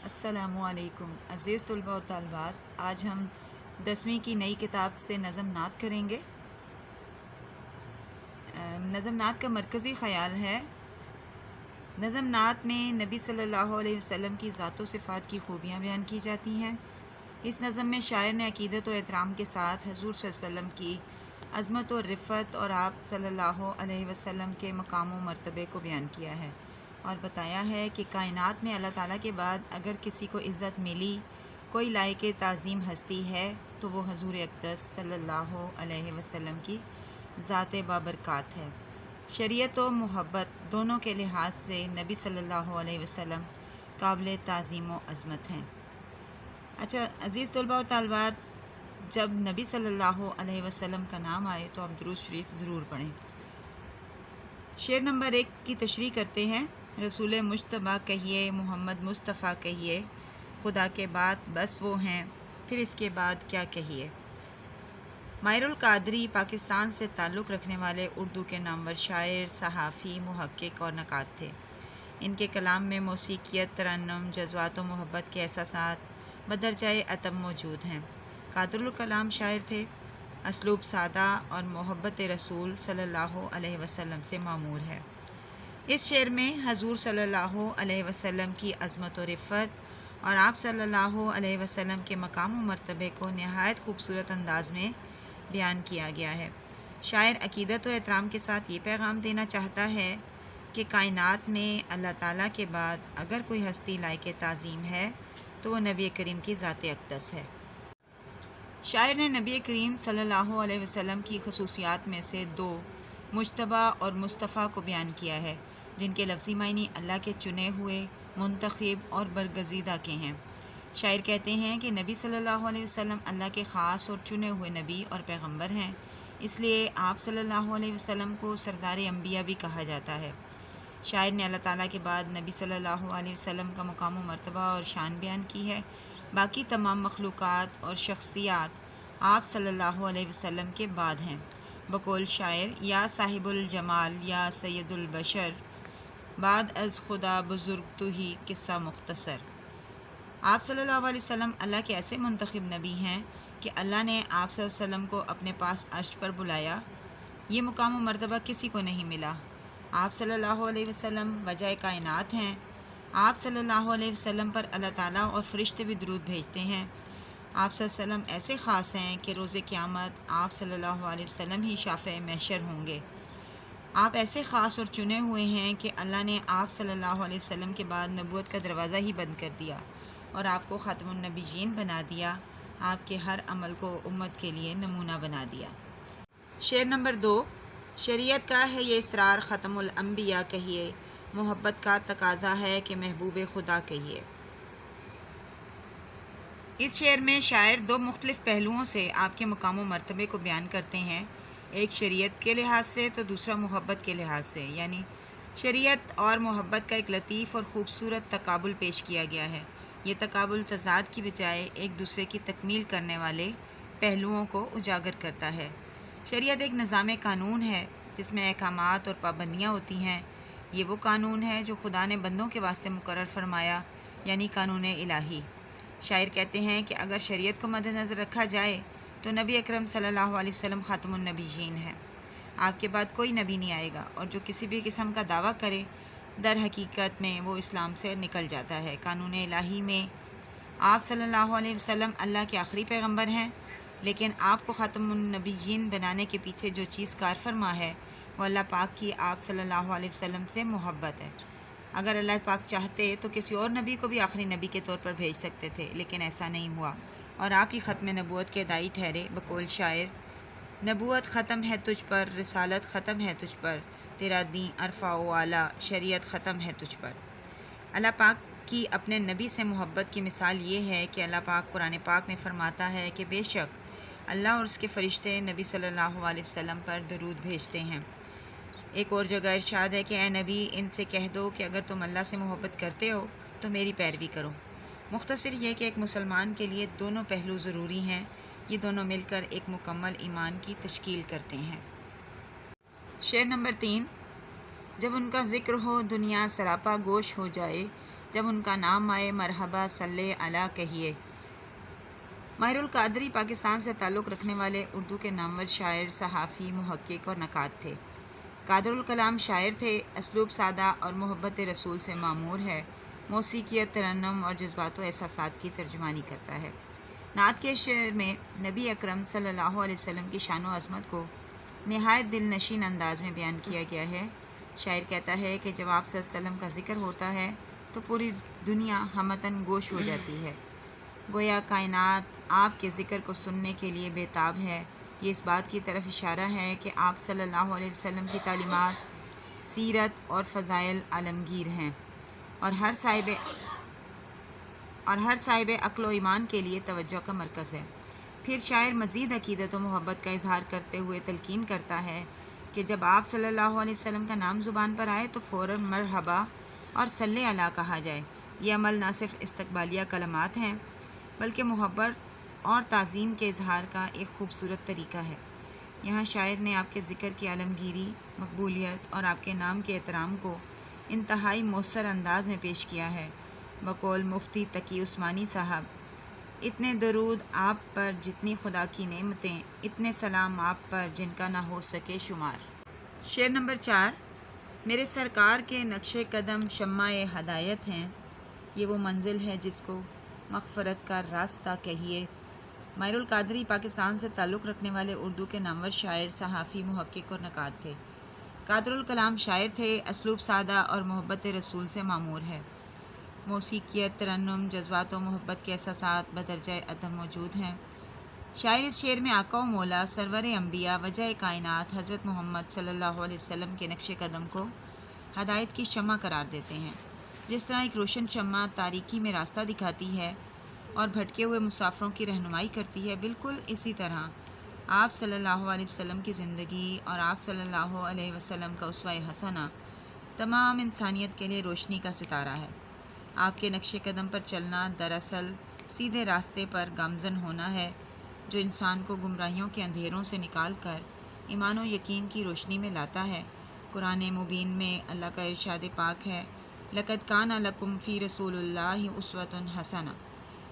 السلام علیکم عزیز طلباء و طالبات، آج ہم 10ویں کی نئی کتاب سے نظم نعت کریں گے۔ نظم نعت کا مرکزی خیال ہے نظم نعت میں نبی صلی اللہ علیہ وسلم کی ذات و صفات کی خوبیاں بیان کی جاتی ہیں۔ اس نظم میں شاعر نے عقیدت و احترام کے ساتھ حضور صلی اللہ علیہ وسلم کی عظمت و رفعت اور آپ صلی اللہ علیہ وسلم کے مقام و مرتبے کو بیان کیا ہے اور بتایا ہے کہ کائنات میں اللہ تعالیٰ کے بعد اگر کسی کو عزت ملی، کوئی لائق تعظیم ہستی ہے تو وہ حضور اقدس صلی اللہ علیہ وسلم کی ذات بابرکات ہے۔ شریعت و محبت دونوں کے لحاظ سے نبی صلی اللہ علیہ وسلم قابل تعظیم و عظمت ہیں۔ اچھا عزیز طلباء و طالبات، جب نبی صلی اللہ علیہ وسلم کا نام آئے تو آپ درود شریف ضرور پڑھیں۔ شعر نمبر 1 کی تشریح کرتے ہیں۔ رسول مجتبیٰ کہیے، محمد مصطفیٰ کہیے، خدا کے بعد بس وہ ہیں، پھر اس کے بعد کیا کہیے۔ ماہر القادری پاکستان سے تعلق رکھنے والے اردو کے نامور شاعر، صحافی، محقق اور نقاد تھے۔ ان کے کلام میں موسیقیت، ترنم، جذبات و محبت کے احساسات بدرجۂ اتم موجود ہیں۔ قادر الکلام شاعر تھے۔ اسلوب سادہ اور محبت رسول صلی اللہ علیہ وسلم سے معمور ہے۔ اس شعر میں حضور صلی اللہ علیہ وسلم کی عظمت و رفعت اور آپ صلی اللہ علیہ وسلم کے مقام و مرتبے کو نہایت خوبصورت انداز میں بیان کیا گیا ہے۔ شاعر عقیدت و احترام کے ساتھ یہ پیغام دینا چاہتا ہے کہ کائنات میں اللہ تعالیٰ کے بعد اگر کوئی ہستی لائق تعظیم ہے تو وہ نبی کریم کی ذات اقدس ہے۔ شاعر نے نبی کریم صلی اللہ علیہ وسلم کی خصوصیات میں سے 2 مجتبیٰ اور مصطفیٰ کو بیان کیا ہے، جن کے لفظی معنی اللہ کے چنے ہوئے، منتخب اور برگزیدہ کے ہیں۔ شاعر کہتے ہیں کہ نبی صلی اللہ علیہ وسلم اللہ کے خاص اور چنے ہوئے نبی اور پیغمبر ہیں، اس لیے آپ صلی اللہ علیہ وسلم کو سردار انبیاء بھی کہا جاتا ہے۔ شاعر نے اللہ تعالیٰ کے بعد نبی صلی اللہ علیہ وسلم کا مقام و مرتبہ اور شان بیان کی ہے۔ باقی تمام مخلوقات اور شخصیات آپ صلی اللہ علیہ وسلم کے بعد ہیں۔ بقول شاعر، یا صاحب الجمال یا سید البشر، بعد از خدا بزرگ تو ہی قصہ مختصر۔ آپ صلی اللہ علیہ وسلم اللہ کے ایسے منتخب نبی ہیں کہ اللہ نے آپ صلی اللہ علیہ وسلم کو اپنے پاس عرش پر بلایا۔ یہ مقام و مرتبہ کسی کو نہیں ملا۔ آپ صلی اللہ علیہ وسلم وجہ کائنات ہیں۔ آپ صلی اللہ علیہ وسلم پر اللہ تعالیٰ اور فرشتے بھی درود بھیجتے ہیں۔ آپ صلی اللہ علیہ وسلم ایسے خاص ہیں کہ روز قیامت آپ صلی اللہ علیہ وسلم ہی شافع محشر ہوں گے۔ آپ ایسے خاص اور چنے ہوئے ہیں کہ اللہ نے آپ صلی اللہ علیہ وسلم کے بعد نبوت کا دروازہ ہی بند کر دیا اور آپ کو خاتم النبیین بنا دیا، آپ کے ہر عمل کو امت کے لیے نمونہ بنا دیا۔ شعر نمبر 2، شریعت کا ہے یہ اسرار ختم الانبیاء کہیے، محبت کا تقاضا ہے کہ محبوب خدا کہیے۔ اس شعر میں شاعر 2 مختلف پہلوؤں سے آپ کے مقام و مرتبے کو بیان کرتے ہیں، ایک شریعت کے لحاظ سے تو دوسرا محبت کے لحاظ سے، یعنی شریعت اور محبت کا ایک لطیف اور خوبصورت تقابل پیش کیا گیا ہے۔ یہ تقابل تضاد کی بجائے ایک دوسرے کی تکمیل کرنے والے پہلوؤں کو اجاگر کرتا ہے۔ شریعت ایک نظام قانون ہے جس میں احکامات اور پابندیاں ہوتی ہیں۔ یہ وہ قانون ہے جو خدا نے بندوں کے واسطے مقرر فرمایا، یعنی قانون الہی۔ شاعر کہتے ہیں کہ اگر شریعت کو مد نظر رکھا جائے تو نبی اکرم صلی اللہ علیہ وسلم خاتم النبیین ہے۔ آپ کے بعد کوئی نبی نہیں آئے گا، اور جو کسی بھی قسم کا دعویٰ کرے در حقیقت میں وہ اسلام سے نکل جاتا ہے۔ قانون الہی میں آپ صلی اللہ علیہ وسلم اللہ کے آخری پیغمبر ہیں، لیکن آپ کو خاتم النبیین بنانے کے پیچھے جو چیز کار فرما ہے وہ اللہ پاک کی آپ صلی اللہ علیہ وسلم سے محبت ہے۔ اگر اللہ پاک چاہتے تو کسی اور نبی کو بھی آخری نبی کے طور پر بھیج سکتے تھے، لیکن ایسا نہیں ہوا اور آپ ہی ختم نبوت کے داعی ٹھہرے۔ بقول شاعر، نبوت ختم ہے تجھ پر، رسالت ختم ہے تجھ پر، تیرا دین عرفہ و اعلیٰ، شریعت ختم ہے تجھ پر۔ اللہ پاک کی اپنے نبی سے محبت کی مثال یہ ہے کہ اللہ پاک قرآن پاک میں فرماتا ہے کہ بے شک اللہ اور اس کے فرشتے نبی صلی اللہ علیہ وسلم پر درود بھیجتے ہیں۔ ایک اور جگہ ارشاد ہے کہ اے نبی، ان سے کہہ دو کہ اگر تم اللہ سے محبت کرتے ہو تو میری پیروی کرو۔ مختصر یہ کہ ایک مسلمان کے لیے دونوں پہلو ضروری ہیں، یہ دونوں مل کر ایک مکمل ایمان کی تشکیل کرتے ہیں۔ شعر نمبر 3، جب ان کا ذکر ہو دنیا سراپا گوش ہو جائے، جب ان کا نام آئے مرحبا صلی علی کہیے۔ ماہر القادری پاکستان سے تعلق رکھنے والے اردو کے نامور شاعر، صحافی، محقق اور نقاد تھے۔ قادر الکلام شاعر تھے، اسلوب سادہ اور محبت رسول سے معمور ہے، موسیقیت، ترنم اور جذبات و احساسات کی ترجمانی کرتا ہے۔ نعت کے شعر میں نبی اکرم صلی اللہ علیہ وسلم کی شان و عظمت کو نہایت دل نشین انداز میں بیان کیا گیا ہے۔ شاعر کہتا ہے کہ جب آپ صلی اللہ علیہ وسلم کا ذکر ہوتا ہے تو پوری دنیا ہمتاً گوش ہو جاتی ہے، گویا کائنات آپ کے ذکر کو سننے کے لیے بے تاب ہے۔ یہ اس بات کی طرف اشارہ ہے کہ آپ صلی اللہ علیہ وسلم کی تعلیمات، سیرت اور فضائل عالمگیر ہیں اور ہر صاحب عقل و ایمان کے لیے توجہ کا مرکز ہے۔ پھر شاعر مزید عقیدت و محبت کا اظہار کرتے ہوئے تلقین کرتا ہے کہ جب آپ صلی اللہ علیہ وسلم کا نام زبان پر آئے تو فوراً مرحبا اور صلی علی کہا جائے۔ یہ عمل نہ صرف استقبالیہ کلمات ہیں بلکہ محبت اور تعظیم کے اظہار کا ایک خوبصورت طریقہ ہے۔ یہاں شاعر نے آپ کے ذکر کی عالمگیری، مقبولیت اور آپ کے نام کے احترام کو انتہائی مؤثر انداز میں پیش کیا ہے۔ بقول مفتی تقی عثمانی صاحب، اتنے درود آپ پر جتنی خدا کی نعمتیں، اتنے سلام آپ پر جن کا نہ ہو سکے شمار۔ شعر نمبر 4۔ میرے سرکار کے نقش قدم شمع ہدایت ہیں، یہ وہ منزل ہے جس کو مغفرت کا راستہ کہیے۔ ماہر القادری پاکستان سے تعلق رکھنے والے اردو کے نامور شاعر، صحافی، محقق اور نقاد تھے۔ قادر الکلام شاعر تھے، اسلوب سادہ اور محبت رسول سے معمور ہے، موسیقیت، ترنم، جذبات و محبت کے احساسات بدرجہ ادب موجود ہیں۔ شاعر اس شعر میں آقا و مولا، سرور انبیاء، وجہ کائنات حضرت محمد صلی اللہ علیہ وسلم کے نقش قدم کو ہدایت کی شمع قرار دیتے ہیں۔ جس طرح ایک روشن شمع تاریکی میں راستہ دکھاتی ہے اور بھٹکے ہوئے مسافروں کی رہنمائی کرتی ہے، بالکل اسی طرح آپ صلی اللہ علیہ وسلم کی زندگی اور آپ صلی اللہ علیہ وسلم کا اسوہ حسنہ تمام انسانیت کے لیے روشنی کا ستارہ ہے۔ آپ کے نقش قدم پر چلنا دراصل سیدھے راستے پر گامزن ہونا ہے، جو انسان کو گمراہیوں کے اندھیروں سے نکال کر ایمان و یقین کی روشنی میں لاتا ہے۔ قرآن مبین میں اللہ کا ارشاد پاک ہے، لَقَدْ كَانَ لَكُمْ فِي رَسُولِ اللَّهِ أُسْوَةٌ حَسَنَةٌ،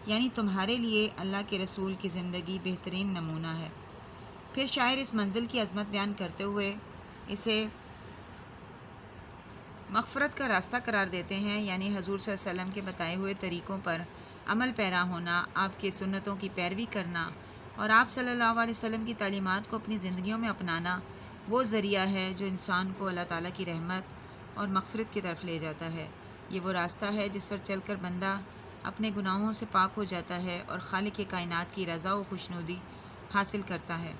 یعنی تمہارے لیے اللہ کے رسول کی زندگی بہترین نمونہ ہے۔ پھر شاعر اس منزل کی عظمت بیان کرتے ہوئے اسے مغفرت کا راستہ قرار دیتے ہیں، یعنی حضور صلی اللہ علیہ وسلم کے بتائے ہوئے طریقوں پر عمل پیرا ہونا، آپ کی سنتوں کی پیروی کرنا اور آپ صلی اللہ علیہ وسلم کی تعلیمات کو اپنی زندگیوں میں اپنانا وہ ذریعہ ہے جو انسان کو اللہ تعالیٰ کی رحمت اور مغفرت کی طرف لے جاتا ہے۔ یہ وہ راستہ ہے جس پر چل کر بندہ اپنے گناہوں سے پاک ہو جاتا ہے اور خالق کائنات کی رضا و خوشنودی حاصل کرتا ہے۔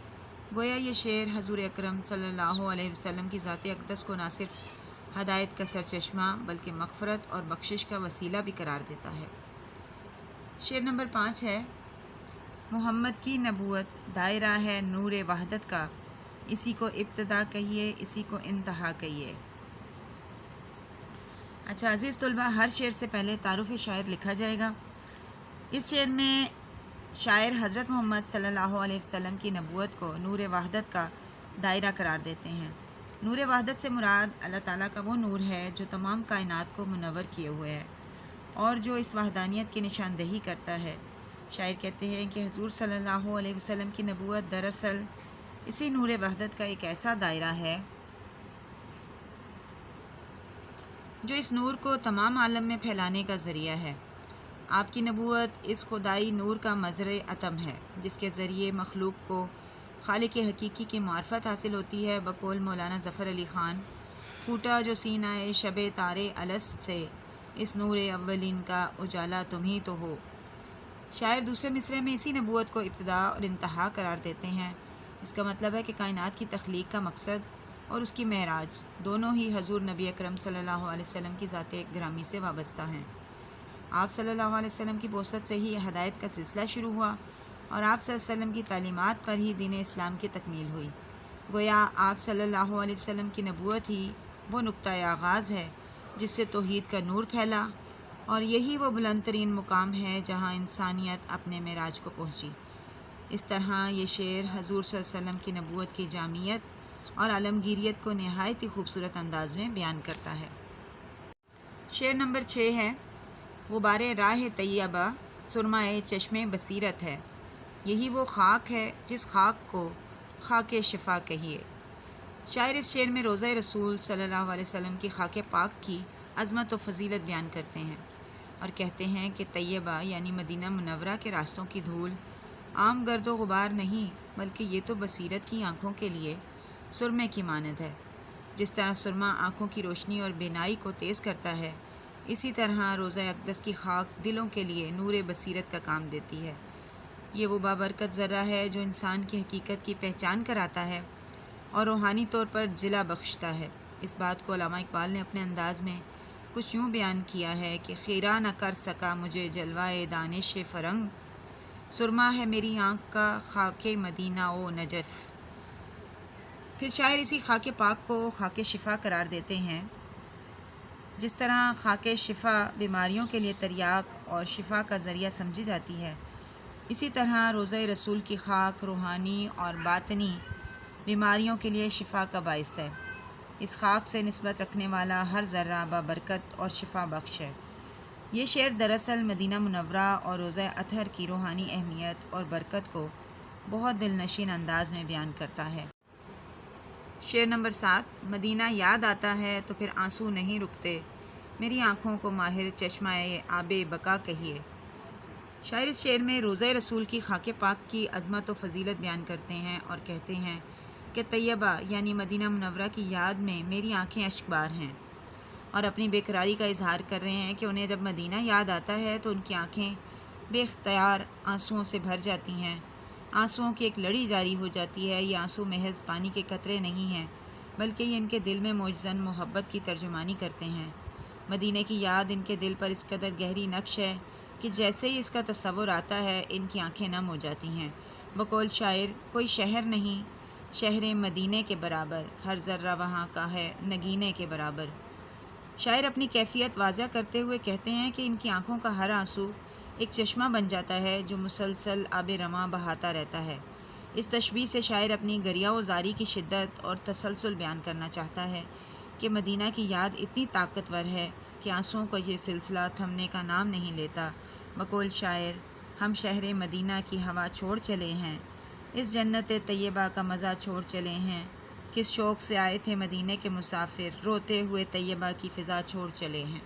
گویا یہ شعر حضور اکرم صلی اللہ علیہ وسلم کی ذات اقدس کو نہ صرف ہدایت کا سرچشمہ بلکہ مغفرت اور بخشش کا وسیلہ بھی قرار دیتا ہے۔ شعر نمبر 5 ہے، محمد کی نبوت دائرہ ہے نور وحدت کا، اسی کو ابتدا کہیے، اسی کو انتہا کہیے۔ اچھا عزیز طلباء، ہر شعر سے پہلے تعارف شاعر لکھا جائے گا۔ اس شعر میں شاعر حضرت محمد صلی اللہ علیہ وسلم کی نبوت کو نور وحدت کا دائرہ قرار دیتے ہیں۔ نور وحدت سے مراد اللہ تعالیٰ کا وہ نور ہے جو تمام کائنات کو منور کیے ہوئے ہے اور جو اس وحدانیت کی نشاندہی کرتا ہے۔ شاعر کہتے ہیں کہ حضور صلی اللہ علیہ وسلم کی نبوت دراصل اسی نور وحدت کا ایک ایسا دائرہ ہے جو اس نور کو تمام عالم میں پھیلانے کا ذریعہ ہے۔ آپ کی نبوت اس خدائی نور کا مظہر عتم ہے جس کے ذریعے مخلوق کو خالق حقیقی کی معرفت حاصل ہوتی ہے۔ بقول مولانا ظفر علی خان، پھوٹا جو سینہ شب تارے الست سے، اس نور اولین کا اجالا تم ہی تو ہو۔ شاعر دوسرے مصرعے میں اسی نبوت کو ابتدا اور انتہا قرار دیتے ہیں۔ اس کا مطلب ہے کہ کائنات کی تخلیق کا مقصد اور اس کی معراج دونوں ہی حضور نبی اکرم صلی اللہ علیہ وسلم کی ذات گرامی سے وابستہ ہیں۔ آپ صلی اللہ علیہ وسلم کی بعثت سے ہی ہدایت کا سلسلہ شروع ہوا اور آپ صلی اللہ علیہ وسلم کی تعلیمات پر ہی دین اسلام کی تکمیل ہوئی۔ گویا آپ صلی اللہ علیہ وسلم کی نبوت ہی وہ نقطۂ آغاز ہے جس سے توحید کا نور پھیلا اور یہی وہ بلند ترین مقام ہے جہاں انسانیت اپنے معراج کو پہنچی۔ اس طرح یہ شعر حضور صلی اللہ علیہ وسلم کی نبوت کی جامعیت اور عالمگیریت کو نہایت ہی خوبصورت انداز میں بیان کرتا ہے۔ شعر نمبر 6 ہے، غبار راہ طیبہ سرمائے چشم بصیرت ہے، یہی وہ خاک ہے جس خاک کو خاک شفا کہیے۔ شاعر اس شعر میں روضہ رسول صلی اللہ علیہ وسلم کی خاک پاک کی عظمت و فضیلت بیان کرتے ہیں اور کہتے ہیں کہ طیبہ یعنی مدینہ منورہ کے راستوں کی دھول عام گرد و غبار نہیں، بلکہ یہ تو بصیرت کی آنکھوں کے لیے سرمے کی مانند ہے۔ جس طرح سرما آنکھوں کی روشنی اور بینائی کو تیز کرتا ہے، اسی طرح روضہ اقدس کی خاک دلوں کے لیے نور بصیرت کا کام دیتی ہے۔ یہ وہ بابرکت ذرہ ہے جو انسان کی حقیقت کی پہچان کراتا ہے اور روحانی طور پر جلا بخشتا ہے۔ اس بات کو علامہ اقبال نے اپنے انداز میں کچھ یوں بیان کیا ہے کہ خیرہ نہ کر سکا مجھے جلوہ دانش فرنگ، سرما ہے میری آنکھ کا خاک مدینہ و نجف۔ پھر شاعر اسی خاک پاک کو خاک شفا قرار دیتے ہیں۔ جس طرح خاک شفا بیماریوں کے لیے تریاق اور شفا کا ذریعہ سمجھی جاتی ہے، اسی طرح روضہ رسول کی خاک روحانی اور باطنی بیماریوں کے لیے شفا کا باعث ہے۔ اس خاک سے نسبت رکھنے والا ہر ذرہ بابرکت اور شفا بخش ہے۔ یہ شعر دراصل مدینہ منورہ اور روضہ اطہر کی روحانی اہمیت اور برکت کو بہت دل نشین انداز میں بیان کرتا ہے۔ شعر نمبر 7۔ مدینہ یاد آتا ہے تو پھر آنسو نہیں رکتے، میری آنکھوں کو ماہر چشمہ آب بقا کہیے۔ شاعر اس شعر میں روضہ رسول کی خاک پاک کی عظمت و فضیلت بیان کرتے ہیں اور کہتے ہیں کہ طیبہ یعنی مدینہ منورہ کی یاد میں میری آنکھیں اشک بار ہیں، اور اپنی بے قراری کا اظہار کر رہے ہیں کہ انہیں جب مدینہ یاد آتا ہے تو ان کی آنکھیں بے اختیار آنسوؤں سے بھر جاتی ہیں، آنسوؤں کی ایک لڑی جاری ہو جاتی ہے۔ یہ آنسو محض پانی کے قطرے نہیں ہیں، بلکہ یہ ان کے دل میں موجزن محبت کی ترجمانی کرتے ہیں۔ مدینہ کی یاد ان کے دل پر اس قدر گہری نقش ہے کہ جیسے ہی اس کا تصور آتا ہے ان کی آنکھیں نم ہو جاتی ہیں۔ بقول شاعر، کوئی شہر نہیں شہر مدینے کے برابر، ہر ذرہ وہاں کا ہے نگینے کے برابر۔ شاعر اپنی کیفیت واضح کرتے ہوئے کہتے ہیں کہ ان کی آنکھوں کا ہر آنسو ایک چشمہ بن جاتا ہے جو مسلسل آب رواں بہاتا رہتا ہے۔ اس تشبیہ سے شاعر اپنی گریہ و زاری کی شدت اور تسلسل بیان کرنا چاہتا ہے کہ مدینہ کی یاد اتنی طاقتور ہے کہ آنسوؤں کا یہ سلسلہ تھمنے کا نام نہیں لیتا۔ بقول شاعر، ہم شہر مدینہ کی ہوا چھوڑ چلے ہیں، اس جنت طیبہ کا مزہ چھوڑ چلے ہیں، کس شوق سے آئے تھے مدینے کے مسافر، روتے ہوئے طیبہ کی فضا چھوڑ چلے ہیں۔